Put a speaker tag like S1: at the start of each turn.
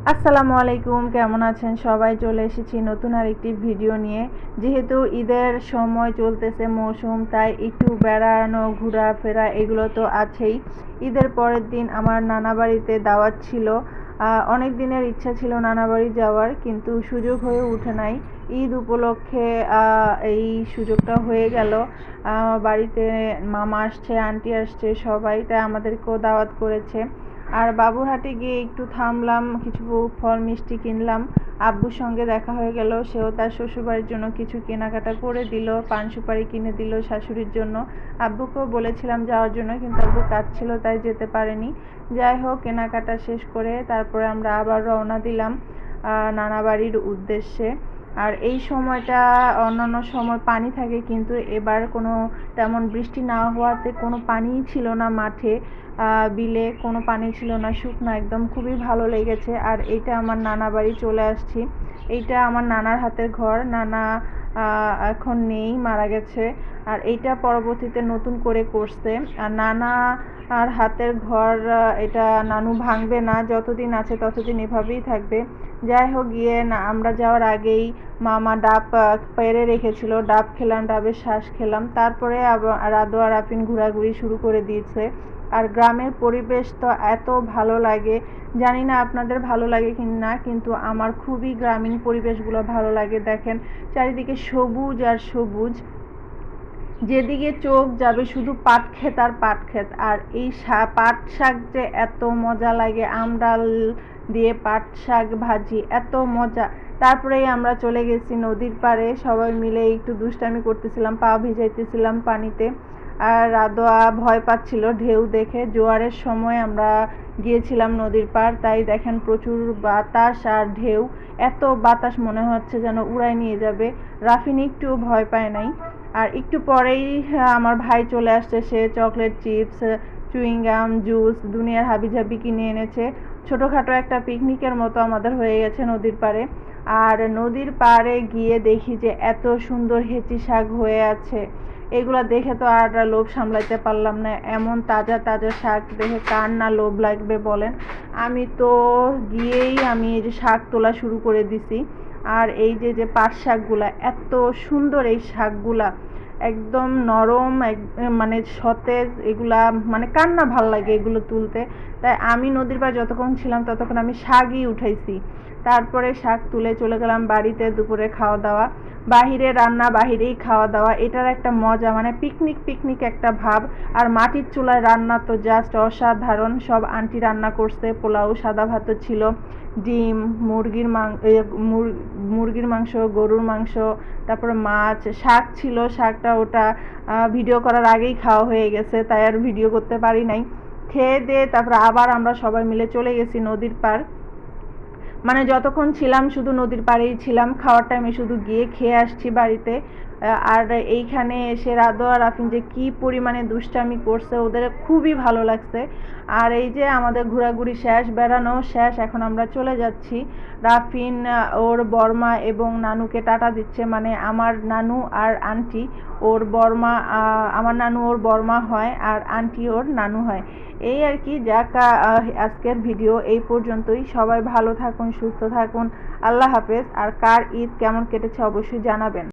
S1: আসসালামু আলাইকুম, কেমন আছেন সবাই? চলে এসেছি নতুন আরেকটি ভিডিও নিয়ে। যেহেতু ঈদের সময় চলতেছে, মৌসুম, তাই একটু বেড়ানো ঘোরাফেরা এগুলো তো আছেই। ঈদের পরের দিন আমার নানা বাড়িতে দাওয়াত ছিল। অনেক দিনের ইচ্ছা ছিল নানা বাড়ি যাওয়ার, কিন্তু সুযোগ হয়ে ওঠে নাই। ঈদ উপলক্ষে এই সুযোগটা হয়ে গেল। বাড়িতে মামা আসছে, আন্টি আসছে, সবাই, তাই আমাদেরকেও দাওয়াত করেছে। আর বাবুরহাটে গিয়ে একটু থামলাম, কিছু ফল মিষ্টি কিনলাম। আব্বুর সঙ্গে দেখা হয়ে গেল, সেও তার শ্বশুরবাড়ির জন্য কিছু কেনাকাটা করে দিল, পান সুপারি কিনে দিল শাশুড়ির জন্য। আব্বুকেও বলেছিলাম যাওয়ার জন্য, কিন্তু আব্বু কাজ ছিল তাই যেতে পারেনি। যাই হোক, কেনাকাটা শেষ করে তারপরে আমরা আবার রওনা দিলাম নানা বাড়ির উদ্দেশ্যে। আর এই সময়টা অন্যান্য সময় পানি থাকে, কিন্তু এবার কোনো তেমন বৃষ্টি না হওয়াতে কোনো পানিই ছিল না মাঠে, বিলে কোনো পানি ছিল না, শুকনো একদম, খুবই ভালো লেগেছে। আর এইটা আমার নানা বাড়ি চলে আসছি। এইটা আমার নানার হাতের ঘর। নানা এখন নেই, মারা গেছে। আর এইটা পরবর্তীতে নতুন করে করছে। আর নানা আর হাতের ঘর, এটা নানু ভাঙবে না, যতদিন আছে ততদিন এভাবেই থাকবে। যাই হোক, গিয়ে না আমরা যাওয়ার আগেই মামা ডাব পেড়ে রেখেছিল, ডাব খেলাম, ডাবের শ্বাস খেলাম। তারপরে রাদো আর আফিন ঘোরাঘুরি শুরু করে দিয়েছে। আর গ্রামের পরিবেশ তো এত ভালো লাগে, জানি না আপনাদের ভালো লাগে কি না, কিন্তু আমার খুবই গ্রামীণ পরিবেশগুলো ভালো লাগে। দেখেন, চারিদিকে সবুজ আর সবুজ, যেদিকে চোখ যাবে শুধু পাট ক্ষেত আর পাট ক্ষেত। আর এই পাট শাক যে এত মজা লাগে, আমডাল দিয়ে পাট শাক ভাজি, এত মজা। তারপরেই আমরা চলে গেছি নদীর পাড়ে, সবাই মিলে একটু দুষ্টামি করতেছিলাম, পা ভিজাইতেছিলাম পানিতে। আর রাদোয়া ভয় পাচ্ছিল ঢেউ দেখে। জোয়ারের সময় আমরা গিয়েছিলাম নদীর পাড়, তাই দেখেন প্রচুর বাতাস আর ঢেউ, এত বাতাস মনে হচ্ছে যেন উড়াই নিয়ে যাবে। রাফিন একটু ভয় পায় নাই। আর একটু পরেই আমার ভাই চলে আসছে, সে চকলেট, চিপস, চুইংগাম, জুস, দুনিয়ার হাবিজাবি কিনে এনেছে। ছোটোখাটো একটা পিকনিকের মতো আমাদের হয়ে গেছে নদীর পাড়ে। আর নদীর পাড়ে গিয়ে দেখি যে এত সুন্দর হেঁচি শাক হয়ে আছে, এগুলো দেখে তো আর লোভ সামলাইতে পারলাম না। এমন তাজা তাজা শাক দেখে কার না লোভ লাগবে বলেন। আমি তো গিয়েই এই যে শাক তোলা শুরু করে দিছি। আর এই যে যে পাট শাকগুলা এত সুন্দর, এই শাকগুলা একদম নরম, মানে সতেজ, এগুলা মানে কার না ভাল লাগে এগুলো তুলতে। তাই আমি নদীর পাড়ে যতক্ষণ ছিলাম ততক্ষণ আমি শাকই উঠাইছি। তারপরে শাক তুলে চলে গেলাম বাড়িতে। দুপুরে খাওয়া দাওয়া, বাহিরে রান্না, বাহিরেই খাওয়া দাওয়া, এটার একটা মজা, মানে পিকনিক পিকনিক একটা ভাব। আর মাটির চুলায় রান্না তো জাস্ট অসাধারণ। সব আন্টি রান্না করছে, পোলাও, সাদা ভাতও ছিল, ডিম, মুরগির মাংস, গরুর মাংস, তারপরে মাছ, শাক ছিল। শাকটা ওটা ভিডিও করার আগেই খাওয়া হয়ে গেছে, তাই আর ভিডিও করতে পারি নাই। খেয়ে দিয়ে তারপরে আবার আমরা সবাই মিলে চলে গেছি নদীর পাড়। মানে যতক্ষণ ছিলাম শুধু নদীর পাড়েই ছিলাম, খাওয়ার টাইমে শুধু গিয়ে খেয়ে আসছি বাড়িতে। আর এইখানে এসে রাদো আর আফিন যে কি পরিমাণে দুষ্টামি করছে, ওদের খুবই ভালো লাগছে। আর এই যে আমাদের ঘোরাঘুরি শেষ, বেড়ানো শেষ, এখন আমরা চলে যাচ্ছি। রাফিন ওর বর্মা এবং নানুকে টাটা দিচ্ছে, মানে আমার নানু আর আন্টি, ওর বর্মা, আমার নানু ওর বর্মা হয়, আর আন্টি ওর নানু হয়। এই আর কি। যাক, আজকের ভিডিও এই পর্যন্তই। সবাই ভালো থাকুন, সুস্থ থাকুন, আল্লাহ হাফেজ। আর কার ঈদ কেমন কেটেছে অবশ্যই জানাবেন।